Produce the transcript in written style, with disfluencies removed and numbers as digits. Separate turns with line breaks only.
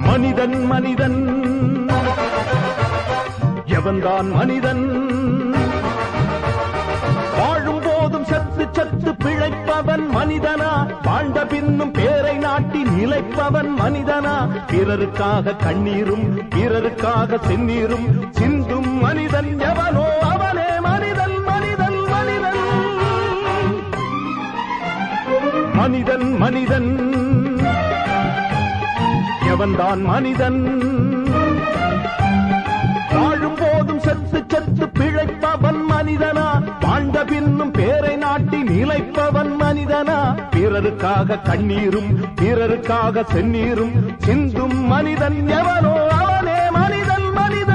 மனிதன் மனிதன் எவன்தான் மனிதன் வாழும் போதும் சத்து சத்து பிழைப்பவன் மனிதனா வாழ்ந்த பின்னும் பேரை நாட்டி நிலைப்பவன் மனிதனா பிறருக்காக கண்ணீரும் பிறருக்காக செந்நீரும் சிந்தும் மனிதன் எவனோ அவனே மனிதன் மனிதன் மனிதன் மனிதன் மனிதன் எவன்தான் மனிதன் வாழும் போதும் சத்து சத்து பிழைப்பவன் மனிதனா வாழ்ந்த பின்னும் பேரை நாட்டி நிலைப்பவன் மனிதனா பிறருக்காக கண்ணீரும் பிறருக்காக செந்நீரும் சிந்தும் மனிதன் எவனோ அவனே மனிதன் மனிதன்